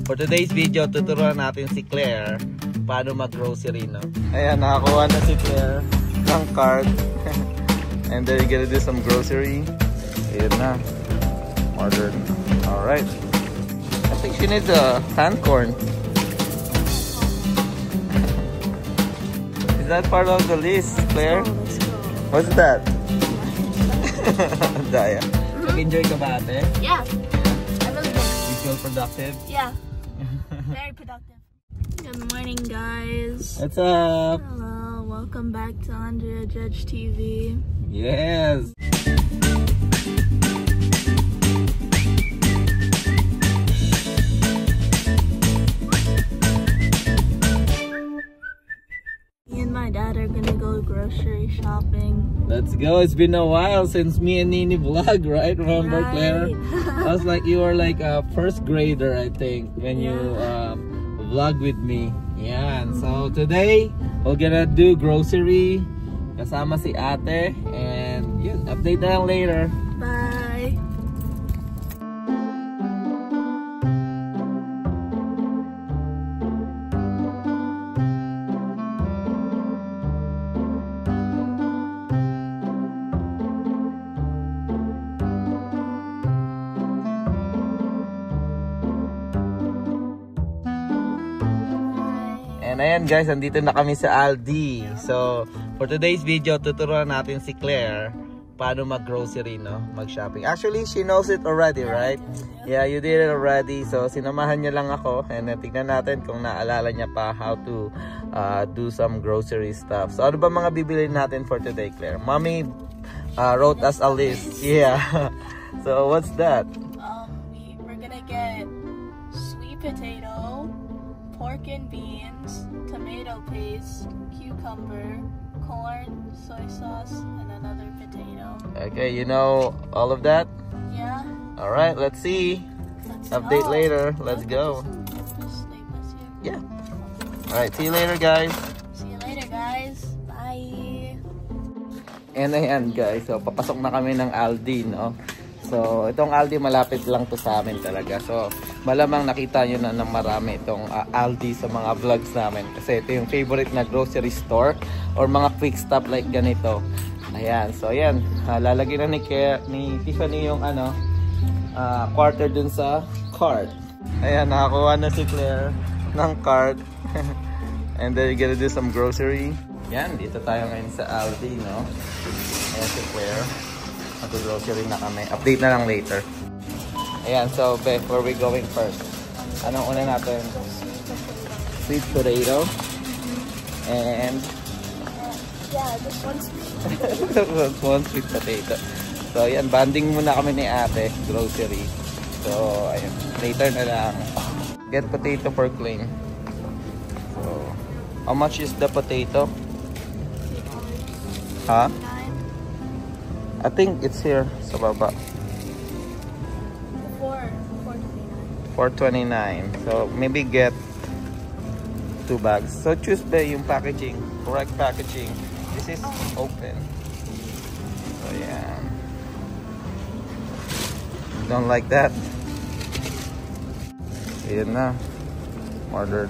for today's video, tuturuan natin si Claire paano mag-grocery, no? Ayan, nakakuha na si Claire ng card. And then you're gonna do some grocery. Ayan na. Order. Alright. I think she needs a sand corn. Is that part of the list, Claire? What's that? Daya. Nag-enjoy ka ba, ate? Yeah. I really did. You feel productive? Yeah. Very productive. Good morning, guys. What's up? Hello. Welcome back to Andrea Judge TV. Yes. Me and my dad are gonna go grocery shopping. Let's go. It's been a while since me and Nini vlog, right? Remember, Right. Claire? I was like, you were like a first grader, I think, when you vlog with me. Yeah. And so today, we're gonna do grocery. Kasama si ate. And yun, update na lang later. Bye. And ayan guys, andito na kami sa Aldi. So, for today's video, tuturuan natin si Claire paano mag-grocery, no? Mag-shopping. Actually, she knows it already, right? Yeah, you did it already. So, sinamahan niya lang ako. And tignan natin kung naalala niya pa how to do some grocery stuff. So, ano ba mga bibili natin for today, Claire? Mommy wrote us a list. Yeah. So, what's that? We're gonna get sweet potato, pork and beans, tomato paste, cucumber, corn, soy sauce, and another potato. Okay, you know all of that? Yeah. Alright, let's see. Let's Update go. later. Let's go. Just leave this here. Yeah. Alright, see you later, guys. See you later, guys. Bye. And ayan, guys. So, papasok na kami ng Aldi, no? So, itong Aldi malapit lang to sa amin talaga. So, malamang nakita nyo na ng marami itong Aldi sa mga vlogs namin. Kasi ito yung favorite na grocery store or mga quick stop like ganito. Ayan. So, ayan. Lalagyan na ni Tiffany yung quarter dun sa card. Ayan, nakakuha na si Claire ng card. And then you're gonna do some grocery. Ayan, dito tayo ngayon sa Aldi, no? Ayan si Claire. Mag-grocery na kami. Update na lang later. Ayan, so Beth, where are we going first? Anong una natin? Sweet potato. And Yeah, just one sweet. one sweet potato. So ayan, banding muna kami ni ate. Grocery. So ayan, later na lang. Get potato for clean. So, how much is the potato? Huh? I think it's here sa baba. 4.29. So maybe get 2 bags. So choose yung packaging, correct packaging. This is open. So yeah. Don't like that. Ayan na. Order.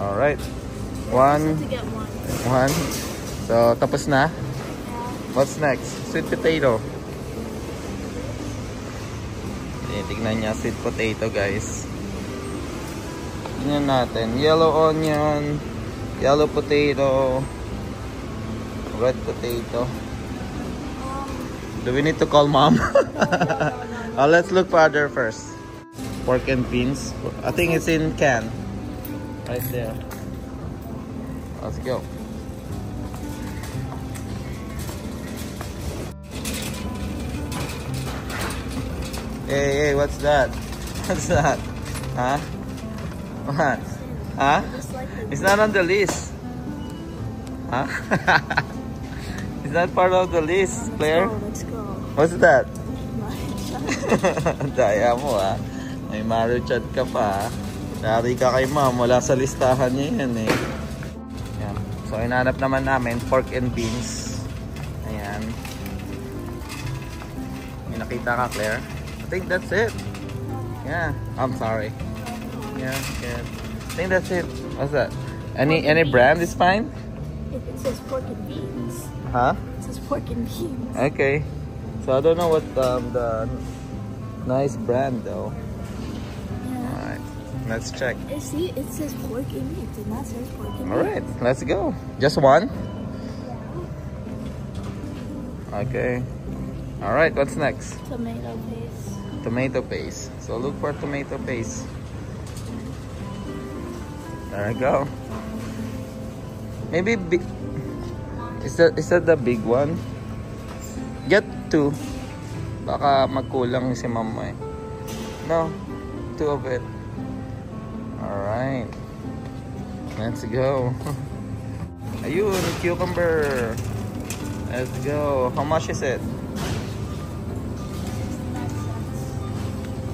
All right. One. So tapos na. What's next? Sweet potato. Tignan niya, sweet potato, guys. Tignan natin. Yellow onion, yellow potato, red potato. Do we need to call mom? Let's look for other first. Pork and beans. I think it's in can. Right there. Let's go. Hey, what's that? What's that? Huh? What? Huh? It's not on the list. Huh? Is that part of the list, Claire? Let's go. What's that? Daya mo May maruchat ka pa. Dari ka kay ma'am. Wala sa listahan niya yan eh. Yan. So, inanap naman namin pork and beans. Ayan. May nakita ka, Claire? I think that's it. Yeah. I'm sorry. Yeah, yeah. I think that's it. What's that? Any brand is fine? It says pork and beans. Huh? It says pork and beans. Okay. So I don't know what the nice brand though. Yeah. Alright. Let's check. See, it says pork and beans, and that says pork and beans. Alright, let's go. Just one? Okay. Alright, what's next? Tomato paste. Tomato paste. So look for tomato paste. There we go. Maybe big. Is that the big one? Get 2. Baka magkulang si mama eh. No, 2 of it. Alright. Let's go. Ayun, cucumber. Let's go. How much is it?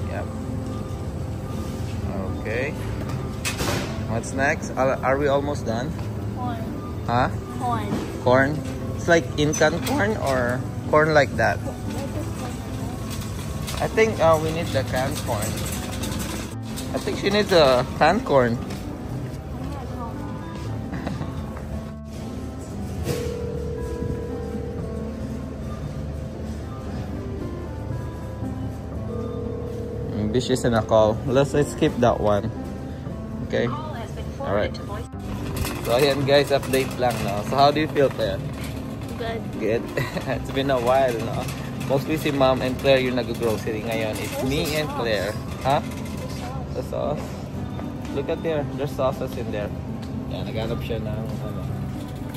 Yep. Okay. What's next? Are we almost done? Corn. Huh? Corn. Corn? It's like Incan corn or corn like that? I think we need the canned corn. I think she needs a canned corn. Maybe she's in a call. Let's skip that one. Okay. Alright. So ayan guys, update lang, no? So how do you feel there? Good. Good. It's been a while, no? Mostly si Mom and Claire yung nag-grocery ngayon. It's me and Claire. Huh? The sauce? Look at there. There's sauces in there. Yan, naghanap siya ng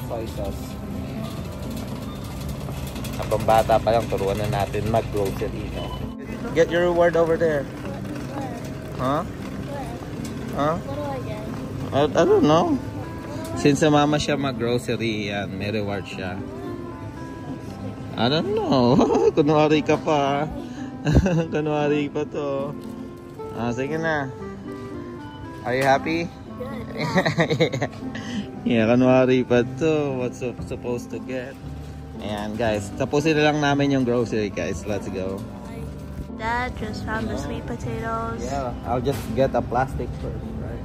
soy sauce. Habang bata pa lang, turuan na natin mag-grocery, no? Get your reward over there. Huh? Huh? What do I get? I don't know. Since sa mama siya mag-grocery, yan, may reward siya. I don't know. Kunwari ka pa. Kunwari pa to. Sige na. Are you happy? Good. Yeah, kunwari pa to. What's supposed to get? Ayan guys, tapusin na lang namin yung grocery guys. Let's go. Dad just found the sweet potatoes. Yeah, I'll just get a plastic first, right?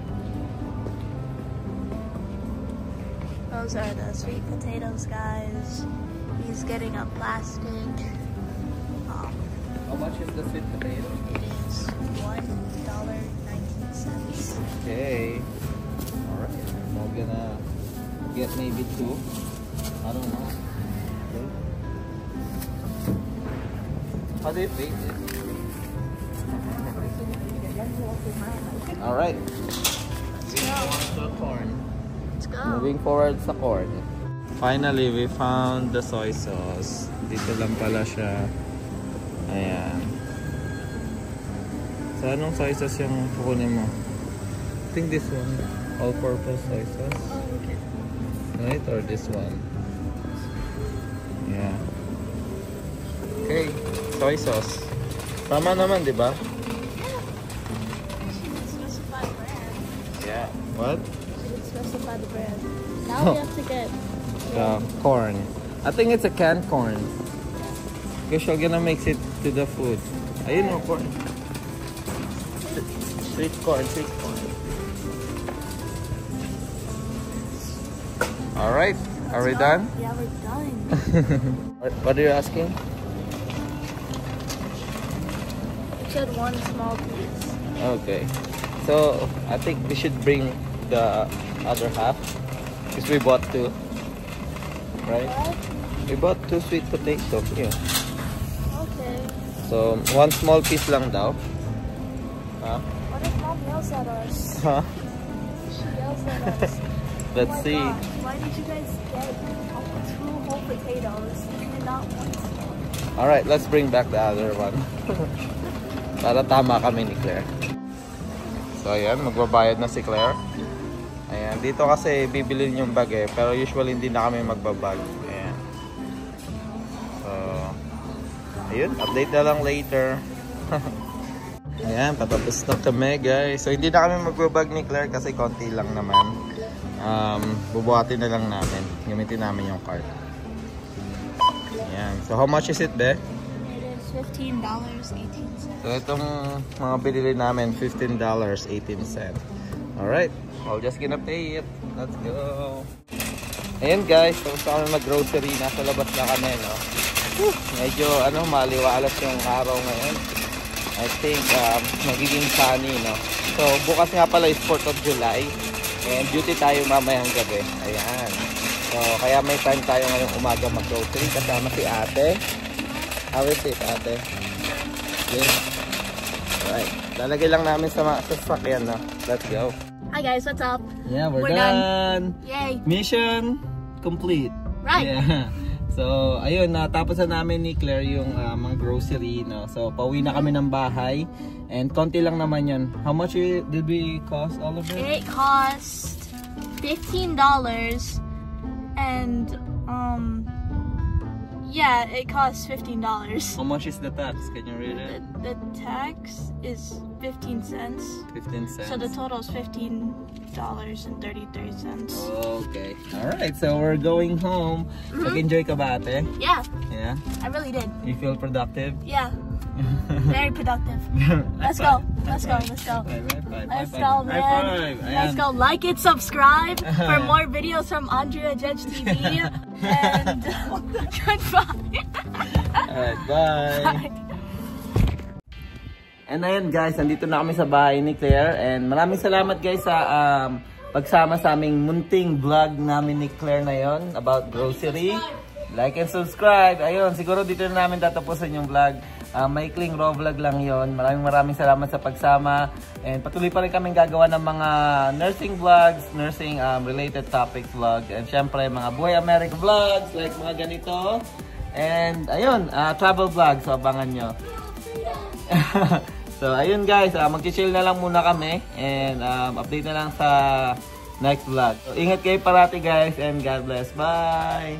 Those are the sweet potatoes, guys. He's getting a plastic. How much is the sweet potato? It is $1.19. Okay. Alright. We're gonna get maybe 2. I don't know. Okay. How do you bake it? Alright. Let's go. Corn. Let's go. Moving forward sa corn. Finally, we found the soy sauce. Dito lang pala siya. Ayan. So, anong soy sauce yung kukunin mo? I think this one. All-purpose soy sauce. Oh, okay. Right? Or this one? Yeah. Okay. Soy sauce. Tama naman, di ba? She didn't specify the brand. Yeah. What? She didn't specify the brand. Now we have to get The corn. I think it's a canned corn. Because you're gonna mix it to the food. Ayun o, corn. Sweet corn, sweet corn. Alright, are we done? Yeah, we're done. What are you asking? You said one small piece. Okay. So, I think we should bring the other half. Because we bought 2. Right? What? We bought 2 sweet potatoes. Yeah. Okay. So, 1 small piece lang daw. Huh? What if Mom yells at us? Huh? She yells at us. Let's Oh my see. God, why did you guys get 2 whole potatoes and not 1 small? Alright, let's bring back the other one. Para tama kami ni Claire. So ayan, magbabayad na si Claire. Ayan, dito kasi bibilin yung bag eh. Pero usually hindi na kami magbabag. Ayan. So, ayun, update na lang later. Ayan, patapos na kami guys. So hindi na kami magbabag ni Claire kasi konti lang naman. Bubuhatin na lang namin. Gamitin namin yung card. Ayan. So how much is it, be? It is $15.18. So itong mga binili namin, $15.18. Alright, we're just gonna pay it. Let's go. Ayan guys, tapos na kami mag-grocery. Nasa labas na kami, no? Medyo maliwalas yung araw ngayon. I think magiging sunny, no? So bukas nga pala is 4th of July. And duty tayo mamayang gabi. Ayan. So kaya may time tayo ngayong umaga mag-grocery. Kasama si ate. How is it, ate? Yes. Alright. Lalagay lang namin sa sasakyan, no? Let's go. Hi guys, what's up? Yeah, we're done. done. Yay. Mission complete. Right. Yeah. So, ayun, natapos na namin ni Claire yung mga grocery, no? So, pauwi na kami ng bahay. And konti lang naman yan. How much did we cost all of it? It cost $15 and yeah, it costs $15. How much is the tax? Can you read it? The tax is 15 cents. 15 cents. So the total is $15.33. Okay. Alright, so we're going home. Nag-enjoy ka ba, ate? Yeah, Yeah? I really did. You feel productive? Yeah, very productive. Let's go. Let's go. Let's go. Let's go, man. High five. Let's go. Like it, subscribe for more videos from Andrea Judge TV. And goodbye. Alright, bye. Bye. And ayun guys, nandito na kami sa bahay ni Claire. And maraming salamat guys sa pagsama sa aming munting vlog namin ni Claire na yon about grocery. Like and subscribe. Ayun, siguro dito na namin tatapusin yung vlog. Maikling raw vlog lang yon. Maraming salamat sa pagsama. And patuloy pa rin kaming gagawa ng mga nursing vlogs, nursing related topic vlog. And syempre mga Buhay America vlogs like mga ganito. And ayun, travel vlog. So abangan nyo. So ayun guys, mag-chill na lang muna kami. And update na lang sa next vlog. So ingat kayo parati guys and God bless. Bye!